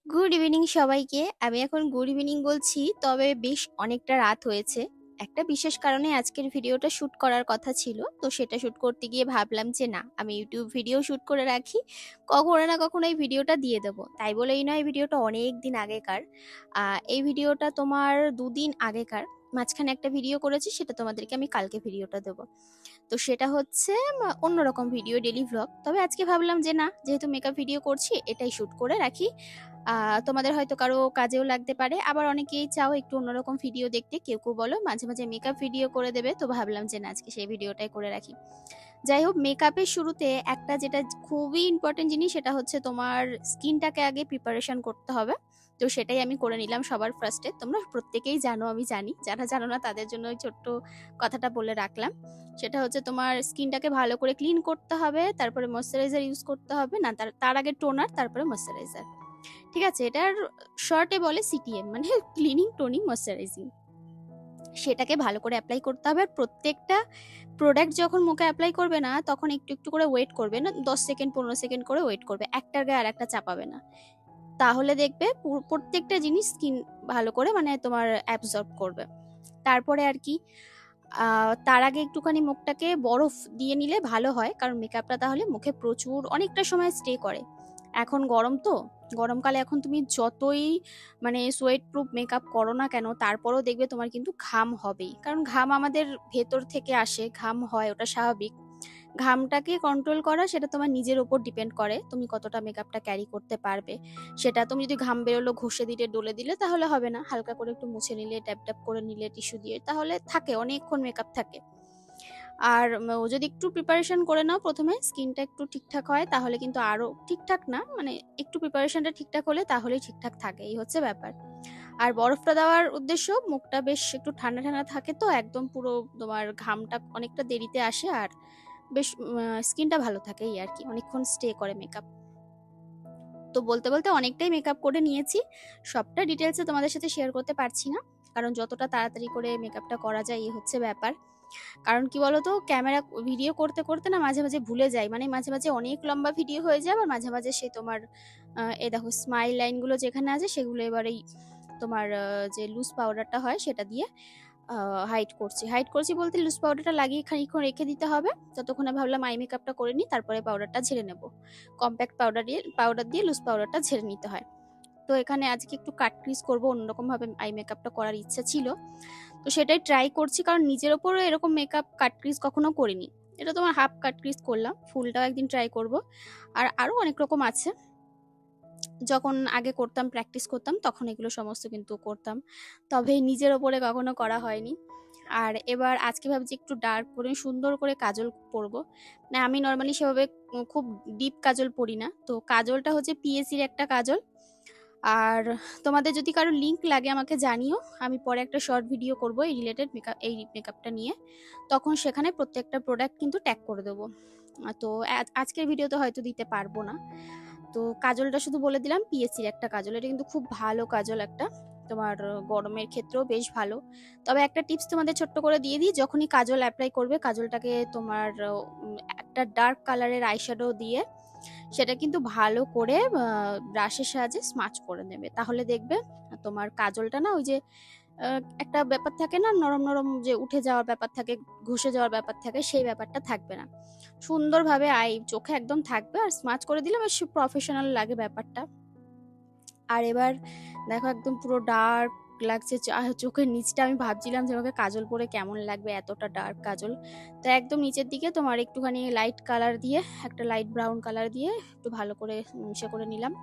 Good evening সবাইকে। আমি এখন গুড ইভিনিং বলছি, তবে বেশ অনেকটা রাত হয়েছে। একটা বিশেষ কারণে আজকের ভিডিওটা শুট করার কথা ছিল, তো সেটা শুট করতে গিয়ে ভাবলাম যে না, আমি ইউটিউব ভিডিও শুট করে রাখি, কখনো না কখনো এই ভিডিওটা দিয়ে দেবো। তাই বলেই নয়, এই ভিডিওটা অনেক দিন আগেকার। এই ভিডিওটা তোমার 2 দিন আগেকার। মাঝখানে একটা ভিডিও করেছি, সেটা তোমাদেরকে আমি কালকে ভিডিওটা দেবো। তো সেটা হচ্ছে অন্যরকম ভিডিও, ডেলি ভ্লগ। তবে আজকে ভাবলাম যে না, যেহেতু মেকআপ ভিডিও করছি, এটাই শুট করে রাখি। তোমাদের হয়তো কারো কাজেও লাগতে পারে, আবার অনেকেই চাও একটু অন্যরকম ভিডিও দেখতে, কেউ কেউ বলো মাঝে মাঝে মেকআপ ভিডিও করে দেবে, তো ভাবলাম যে না, আজকে সেই ভিডিওটাই করে রাখি। যাই হোক, মেকআপের শুরুতে একটা যেটা খুবই ইম্পর্টেন্ট জিনিস, সেটা হচ্ছে তোমার স্কিনটাকে আগে প্রিপারেশন করতে হবে। তো সেটাই আমি করে নিলাম সবার ফার্স্টে। তোমরা প্রত্যেকেই জানো, আমি জানি, যারা জানো না তাদের জন্য ওই ছোট্ট কথাটা বলে রাখলাম। সেটা হচ্ছে তোমার স্কিনটাকে ভালো করে ক্লিন করতে হবে, তারপরে ময়শ্চারাইজার ইউজ করতে হবে, না তার তার আগে টোনার, তারপরে ময়শ্চারাইজার। ঠিক আছে, এটার শর্টে বলে সিটিএম, মানে ক্লিনিং টোনিং ময়শ্চারাইজিং। সেটাকে ভালো করে অ্যাপ্লাই করতে হবে। আর প্রত্যেকটা প্রোডাক্ট যখন মুখে অ্যাপ্লাই করবে না, তখন একটু একটু করে ওয়েট করবে, না 10 সেকেন্ড 15 সেকেন্ড করে ওয়েট করবে, একটার গায়ে আর একটা চাপাবে না। তাহলে দেখবে প্রত্যেকটা জিনিস স্কিন ভালো করে মানে তোমার অ্যাবজর্ব করবে। তারপরে আর কি, তার আগে একটুখানি মুখটাকে বরফ দিয়ে নিলে ভালো হয়, কারণ মেকআপটা তাহলে মুখে প্রচুর অনেকটা সময় স্টে করে। এখন গরম তো, গরমকালে এখন তুমি যতই মানে সোয়েট প্রুফ মেকআপ করো না কেন, তারপরেও দেখবে তোমার কিন্তু ঘাম হবেই, কারণ ঘাম আমাদের ভেতর থেকে আসে, ঘাম হয়, ওটা স্বাভাবিক। ঘামটাকে কন্ট্রোল করা, সেটা তোমার নিজের ওপর ডিপেন্ড করে, তুমি কতটা মেকআপটা ক্যারি করতে পারবে। সেটা তুমি যদি ঘাম বেরোলো ঘষে দিলে ডলে দিলে তাহলে হবে না, হালকা করে একটু মুছে নিলে, ট্যাপ ট্যাপ করে নিলে টিস্যু দিয়ে, তাহলে থাকে, অনেকক্ষণ মেকআপ থাকে। আর ও যদি একটু প্রিপারেশন করে নাও প্রথমে, স্কিনটা একটু ঠিকঠাক হয়, তাহলে কিন্তু আরো ঠিকঠাক, না মানে একটু প্রিপারেশনটা ঠিকঠাক হলে তাহলেই ঠিকঠাক থাকে, এই হচ্ছে ব্যাপার। আর বরফটা দেওয়ার উদ্দেশ্য, মুখটা বেশ একটু ঠান্ডা ঠান্ডা থাকে, তো একদম পুরো তোমার ঘামটা অনেকটা দেরিতে আসে, আর বেশ স্কিনটা ভালো থাকে, এই আর কি, অনেকক্ষণ স্টে করে মেকআপ। তো বলতে বলতে অনেকটাই মেকআপ করে নিয়েছি, সবটা ডিটেলসে তোমাদের সাথে শেয়ার করতে পারছি না, কারণ যতটা তাড়াতাড়ি করে মেকআপটা করা যায় এই হচ্ছে ব্যাপার। কারণ কি বলতো, ক্যামেরা ভিডিও করতে করতে না মাঝে মাঝে ভুলে যাই, মানে মাঝে মাঝে অনেক লম্বা ভিডিও হয়ে যায়, আবার মাঝে মাঝে সে তোমার এই দেখো স্মাইল লাইনগুলো যেখানে আছে সেগুলো এবার এই তোমার যে লুজ পাউডারটা হয় সেটা দিয়ে হাইড করছি বলতে, লুজ পাউডারটা লাগিয়ে খানিকক্ষণ রেখে দিতে হবে। ততক্ষণে ভাবলাম আই মেকআপটা করে নিই, তারপরে পাউডারটা ঝেড়ে নেব। কম্প্যাক্ট পাউডার দিয়ে লুজ পাউডারটা ঝেড়ে নিতে হয়। তো এখানে আজকে একটু কাট ক্রিজ করবো, অন্যরকম ভাবে আই মেকআপটা করার ইচ্ছা ছিল, তো সেটাই ট্রাই করছি, কারণ নিজের ওপরও এরকম মেকআপ কাট ক্রিজ কখনো করিনি। এটা তোমার হাফ কাট ক্রিজ করলাম, ফুলটাও একদিন ট্রাই করব। আর আরো অনেক রকম আছে, যখন আগে করতাম, প্র্যাকটিস করতাম, তখন এগুলো সমস্ত কিন্তু করতাম, তবে নিজের ওপরে কখনো করা হয়নি। আর এবার আজকে ভাবছি একটু ডার্ক করে সুন্দর করে কাজল পরবো। না, আমি নর্মালি সেভাবে খুব ডিপ কাজল পরি না, তো কাজলটা হচ্ছে পিএসির একটা কাজল। আর তোমাদের যদি কারো লিংক লাগে আমাকে জানিও, আমি পরে একটা শর্ট ভিডিও করব এই রিলেটেড মেকআপ, এই মেকআপটা নিয়ে, তখন সেখানে প্রত্যেকটা প্রোডাক্ট কিন্তু ট্যাগ করে দেবো। তো আজকের ভিডিওতে হয়তো দিতে পারবো না। তো কাজলটা শুধু বলে দিলাম, পিএসসির একটা কাজল, এটা কিন্তু খুব ভালো কাজল একটা, তোমার গরমের ক্ষেত্রেও বেশ ভালো। তবে একটা টিপস তোমাদের ছোট্ট করে দিয়ে দিই, যখনই কাজল অ্যাপ্লাই করবে, কাজলটাকে তোমার একটা ডার্ক কালারের আইশ্যাডো দিয়ে সেটা কিন্তু ভালো করে ব্রাশের সাহায্যে স্মাচ করে নেবে, তাহলে দেখবে তোমার কাজলটা না, ওই যে একটা ব্যাপার থাকে না, নরম নরম যে উঠে যাওয়ার ব্যাপার থাকে, ঘষে যাওয়ার ব্যাপার থাকে, সেই ব্যাপারটা থাকবে না, সুন্দরভাবে চোখে একদম থাকবে, আর স্মাচ করে দিলে বেশ প্রফেশনাল লাগে ব্যাপারটা। আর এবার দেখো, একদম পুরো ডার্ক লাগছে, চোখের নিচটা আমি ভাবছিলাম যে আমাকে কাজল পরে কেমন লাগবে, এতটা ডার্ক কাজল। তো একদম নিচের দিকে তোমার একটুখানি লাইট কালার দিয়ে, একটা লাইট ব্রাউন কালার দিয়ে একটু ভালো করে মিশে করে নিলাম।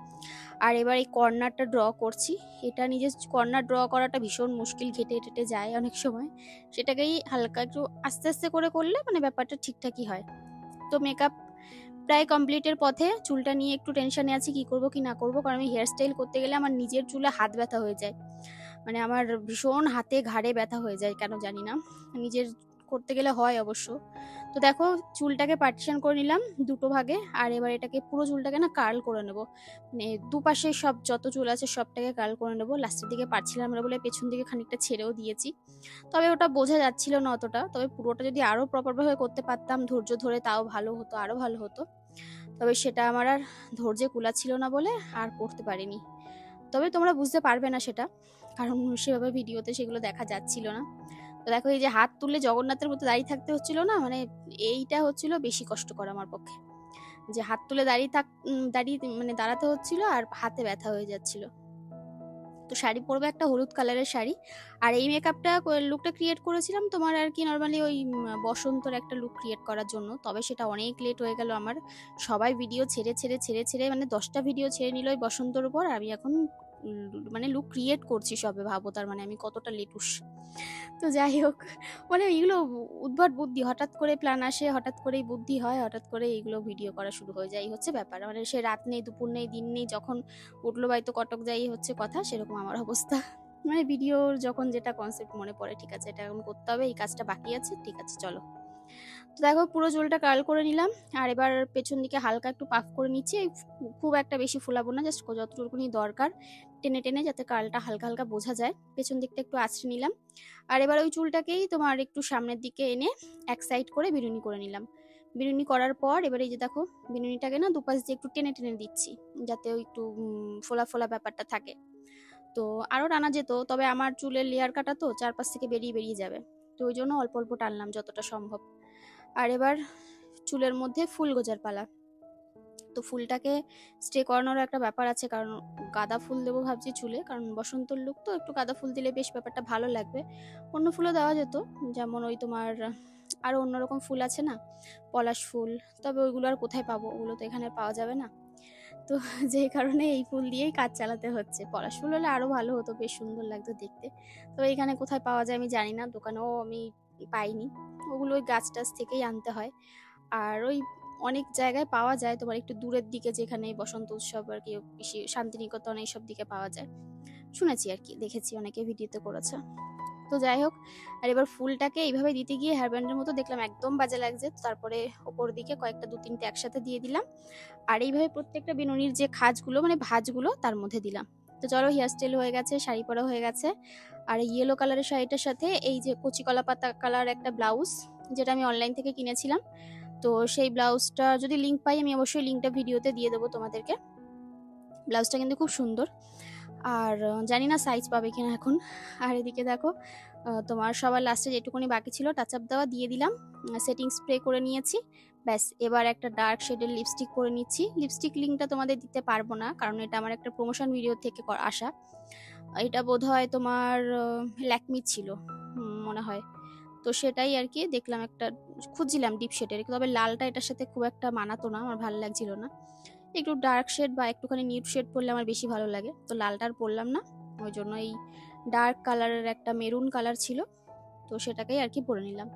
আর এবার এই কর্নারটা ড্র করছি। এটা নিজের কর্নার ড্র করাটা ভীষণ মুশকিল, ঘেটে টেটে যায় অনেক সময়, সেটাকেই হালকা একটু আস্তে আস্তে করে করলে মানে ব্যাপারটা ঠিকঠাকই হয়। তো মেকআপ প্রায় কমপ্লিটের পথে, চুলটা নিয়ে একটু টেনশনে আছি, কি করব কি না করব, কারণ আমি হেয়ার স্টাইল করতে গেলে আমার নিজের চুলে হাত ব্যথা হয়ে যায়, মানে আমার ভীষণ হাতে ঘাড়ে ব্যথা হয়ে যায়, কেন জানি না, নিজের করতে গেলে হয় অবশ্য। তো দেখো, চুলটাকে পার্টিশন করে নিলাম দুটো ভাগে, আর এবার এটাকে পুরো চুলটাকে না কার্ল করে নেব, মানে দুপাশে সব যত চুল আছে সবটাকে কার্ল করে নেব। লাস্টের দিকে পারছিলাম না বলে পেছন দিকে খানিকটা ছেড়েও দিয়েছি, তবে ওটা বোঝা যাচ্ছিল না অতটা, তবে পুরোটা যদি আরো প্রপার ভাবে করতে পারতাম ধৈর্য ধরে, তাও ভালো হতো, আরো ভালো হতো, তবে সেটা আমার আর ধৈর্যে কুলাচ্ছিল না বলে আর করতে পারিনি। তবে তোমরা বুঝতে পারবে না সেটা, কারণ সেভাবে ভিডিওতে সেগুলো দেখা যাচ্ছিল না। তো দেখো এই যে হাত তুলে জগন্নাথের মতো দাঁড়িয়ে থাকতে হচ্ছিল না, মানে এইটা হচ্ছিল বেশি কষ্টকর আমার পক্ষে, যে হাত তুলে দাঁড়িয়ে মানে দাঁড়াতে হচ্ছিল আর হাতে ব্যথা হয়ে যাচ্ছিল। তো শাড়ি পরবো একটা হলুদ কালারের শাড়ি, আর এই লুকটা ক্রিয়েট করেছিলাম তোমার আর কি নর্মালি ওই বসন্তর একটা লুক ক্রিয়েট করার জন্য। তবে সেটা অনেক লেট হয়ে গেল আমার, সবাই ভিডিও ছেড়ে মানে 10টা ভিডিও ছেড়ে নিল ওই বসন্তর উপর, আমি এখন মানে লুক ক্রিয়েট করছি সবে, ভাবো তার মানে আমি কতটা লেটুস। তো যাই হোক, মানে এইগুলো উদ্ভট বুদ্ধি, হঠাৎ করে প্ল্যান আসে, হঠাৎ করেই বুদ্ধি হয়, হঠাৎ করে এইগুলো ভিডিও করা শুরু হয়ে যায়, এই হচ্ছে ব্যাপার। মানে সে রাত নেই, দুপুর নেই, দিন নেই, যখন উঠলো বাই তো কটক যাই হচ্ছে কথা, সেরকম আমার অবস্থা। মানে ভিডিওর যখন যেটা কনসেপ্ট মনে পড়ে, ঠিক আছে এটা এখন করতে হবে, এই কাজটা বাকি আছে, ঠিক আছে চলো। তো দেখো পুরো চুলটা কার্ল করে নিলাম, আর এবার পেছন দিকে হালকা একটু পাফ করে নিচ্ছি, খুব একটা বেশি ফুলাবো না, জাস্ট যতটুকুনি দরকার টেনে টেনে, যাতে কার্লটা হালকা হালকা বোঝা যায়। পেছন দিকটা একটু আঁচড়ে নিলাম, আর এবার ওই চুলটাকেই তোমার একটু সামনের দিকে এনে এক সাইড করে বিনুনি করে নিলাম। বিনুনি করার পর এবার এই যে দেখো বিনুনিটাকে না দুপাশ দিয়ে একটু টেনে টেনে দিচ্ছি, যাতে ওই একটু ফোলা ফোলা ব্যাপারটা থাকে। তো আরও টানা যেত, তবে আমার চুলের লেয়ার কাটা তো চারপাশ থেকে বেরিয়ে বেরিয়ে যাবে, তো ওই জন্য অল্প অল্প টানলাম যতটা সম্ভব। আর এবার চুলের মধ্যে ফুল গোজার পালা। তো ফুলটাকে স্টে করানোর একটা ব্যাপার আছে, কারণ গাঁদা ফুল দেবো ভাবছি চুলে, কারণ বসন্তর লুক তো, একটু গাঁদা ফুল দিলে বেশ ব্যাপারটা ভালো লাগবে। অন্য ফুলও দেওয়া যেত, যেমন ওই তোমার আরও অন্যরকম ফুল আছে না, পলাশ ফুল, তবে ওইগুলো আর কোথায় পাবো, ওগুলো তো এখানে পাওয়া যাবে না। তো যেই কারণে এই ফুল দিয়েই কাজ চালাতে হচ্ছে। পলাশ ফুল হলে আরও ভালো হতো, বেশ সুন্দর লাগতো দেখতে, তবে এখানে কোথায় পাওয়া যায় আমি জানি না, দোকানেও আমি পাইনি, ওগুলো ওই গাছ টাছ থেকেই আনতে হয়। আর ওই অনেক জায়গায় পাওয়া যায় তোমার একটু দূরের দিকে, যেখানে বসন্ত উৎসব আর কি বেশি, শান্তিনিকেতন এইসব দিকে পাওয়া যায়, শুনেছি আর কি, দেখেছি অনেকে ভিডিওতে করেছে। তো যাই হোক, আর এবার ফুলটাকে এইভাবে দিতে গিয়ে হেয়ারব্যান্ডের মতো দেখলাম একদম বাজে লাগছে, তারপরে ওপর দিকে কয়েকটা 2-3টে একসাথে দিয়ে দিলাম, আর এইভাবে প্রত্যেকটা বিনুনির যে খাজগুলো মানে ভাঁজগুলো তার মধ্যে দিলাম। তো চলো হেয়ারস্টাইল হয়ে গেছে, শাড়ি পরা হয়ে গেছে, আর ইয়েলো কালারের শাড়িটার সাথে এই যে কচি কলা পাতা কালার একটা ব্লাউজ, যেটা আমি অনলাইন থেকে কিনেছিলাম, তো সেই ব্লাউজটা যদি লিঙ্ক পাই আমি অবশ্যই লিঙ্কটা ভিডিওতে দিয়ে দেবো তোমাদেরকে। ব্লাউজটা কিন্তু খুব সুন্দর, আর জানি না সাইজ পাবে কিনা এখন। আর এদিকে দেখো তোমার সবার লাস্টে যেটুকুনি বাকি ছিল টাচ আপ দেওয়া দিয়ে দিলাম, সেটিং স্প্রে করে নিয়েছি, ব্যাস এবার একটা ডার্ক শেডের লিপস্টিক পরে নিচ্ছি। লিপস্টিক লিঙ্কটা তোমাদের দিতে পারবো না, কারণ এটা আমার একটা প্রমোশন ভিডিও থেকে আসা, এটা বোধহয় তোমার ল্যাকমি ছিল মনে হয়, তো সেটাই আর কি দেখলাম, একটা খুঁজছিলাম ডিপ শেডের, তবে লালটা এটার সাথে খুব একটা মানাতো না, আমার ভালো লাগছিল না, একটু ডার্ক শেড বা একটুখানি নিউড শেড পরলে আমার বেশি ভালো লাগে, তো লালটা আর পরলাম না, ওই জন্য এই ডার্ক কালারের একটা মেরুন কালার ছিল, তো সেটাকেই আর কি পরে নিলাম।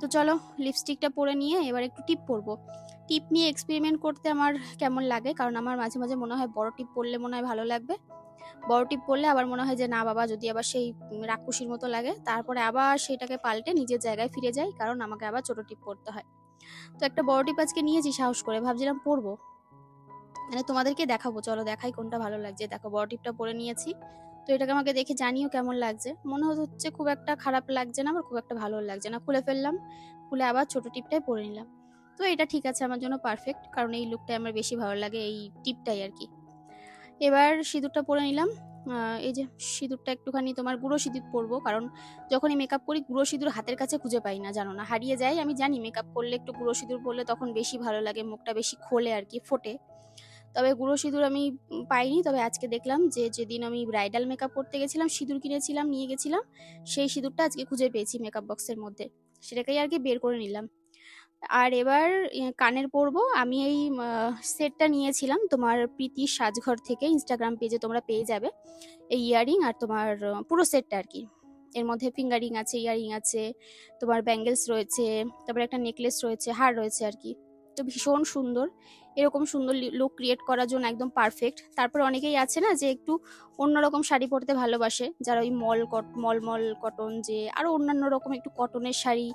তো চলো লিপস্টিকটা পরে নিয়ে এবার একটু টিপ পরবো। টিপ নিয়ে এক্সপেরিমেন্ট করতে আমার কেমন লাগে, কারণ আমার মাঝে মাঝে মনে হয় বড় টিপ পরলে মনে হয় ভালো লাগবে, বড় টিপ পরলে আবার মনে হয় যে না বাবা, যদি আবার সেই রাক্ষসীর মতো লাগে, তারপরে আবার সেটাকে পাল্টে নিজের জায়গায় ফিরে যাই, কারণ আমাকে আবার ছোট টিপ পরতে হয়। তো একটা বড় টিপ আজকে নিয়েছি সাহস করে, ভাবছিলাম পরবো, মানে তোমাদেরকে দেখাবো, চলো দেখাই কোনটা ভালো লাগছে। দেখো বড় টিপটা পরে নিয়েছি, তো এটাকে আমাকে দেখে জানিও কেমন লাগছে, মনে হচ্ছে খুব একটা খারাপ লাগছে না, আবার খুব একটা ভালো লাগছে না, খুলে ফেললাম, খুলে আবার ছোট টিপটাই পরে নিলাম। তো এটা ঠিক আছে, আমার জন্য পারফেক্ট, কারণ এই লুকটাই আমার বেশি ভালো লাগে, এই টিপটাই আর কি। এবার সিঁদুরটা পরে নিলাম, এই যে সিঁদুরটা একটুখানি তোমার গুঁড়ো সিঁদুর পরবো, কারণ যখনই মেকআপ করি গুঁড়ো সিঁদুর হাতের কাছে খুঁজে পাই না, জানো না, হারিয়ে যায়, আমি জানি মেকআপ করলে একটু গুঁড়ো সিঁদুর পরলে তখন বেশি ভালো লাগে, মুখটা বেশি খোলে আর কি, ফোটে, তবে গুঁড়ো সিঁদুর আমি পাইনি। তবে আজকে দেখলাম যে যেদিন আমি ব্রাইডাল মেকআপ করতে গেছিলাম সিঁদুর কিনেছিলাম, নিয়ে গেছিলাম, সেই সিঁদুরটা আজকে খুঁজে পেয়েছি মেকআপ বক্সের মধ্যে, সেটাকেই আর কি বের করে নিলাম। আর এবার কানের পরবো, আমি এই সেটটা নিয়েছিলাম তোমার প্রীতি সাজঘর থেকে, ইনস্টাগ্রাম পেজে তোমরা পেয়ে যাবে, এই ইয়ারিং আর তোমার পুরো সেটটা আর কি, এর মধ্যে ফিঙ্গারিং আছে, ইয়ারিং আছে, তোমার ব্যাঙ্গেলস রয়েছে, তারপরে একটা নেকলেস রয়েছে, হার রয়েছে আর কি, তো ভীষণ সুন্দর, এরকম সুন্দর লুক ক্রিয়েট করার জন্য একদম পারফেক্ট। তারপর অনেকেই আছে না যে একটু অন্যরকম শাড়ি পরতে ভালোবাসে, যারা ওই মল কটন, যে আরো অন্যান্য রকম একটু কটনের শাড়ি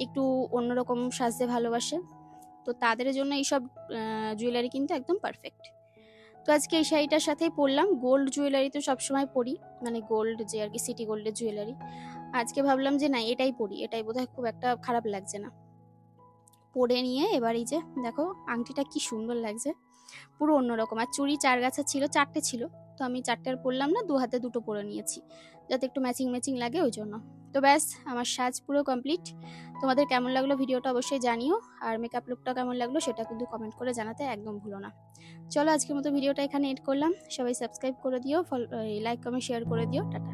একটু অন্যরকম সাজতে ভালোবাসে, তো তাদের জন্য এইসব জুয়েলারি কিন্তু একদম পারফেক্ট। তো আজকে এই শাড়িটার সাথেই পরলাম, গোল্ড জুয়েলারি তো সবসময় পরি, মানে গোল্ড যে আর কি সিটি গোল্ডের জুয়েলারি, আজকে ভাবলাম যে না এটাই পরি, এটাই বোধহয় খুব একটা খারাপ লাগছে না। পরে নিয়ে এবার এই যে দেখো আংটিটা কি সুন্দর লাগছে, পুরো অন্যরকম, আর চুড়ি 4 গাছা ছিল, 4টে ছিল, তো আমি 4টে আর পরলাম না, 2 হাতে 2টো পরে নিয়েছি, যাতে একটু ম্যাচিং ম্যাচিং লাগে ওই জন্য। তো ব্যাস, আমার সাজ পুরো কমপ্লিট। তোমাদের কেমন লাগলো ভিডিওটা অবশ্যই জানিও, আর মেকআপ লুকটা কেমন লাগলো সেটা কিন্তু কমেন্ট করে জানাতে একদম ভুলো না। চলো আজকের মতো ভিডিওটা এখানে এড করলাম। সবাই সাবস্ক্রাইব করে দিও, লাইক কমেন্ট শেয়ার করে দিও। টাটা।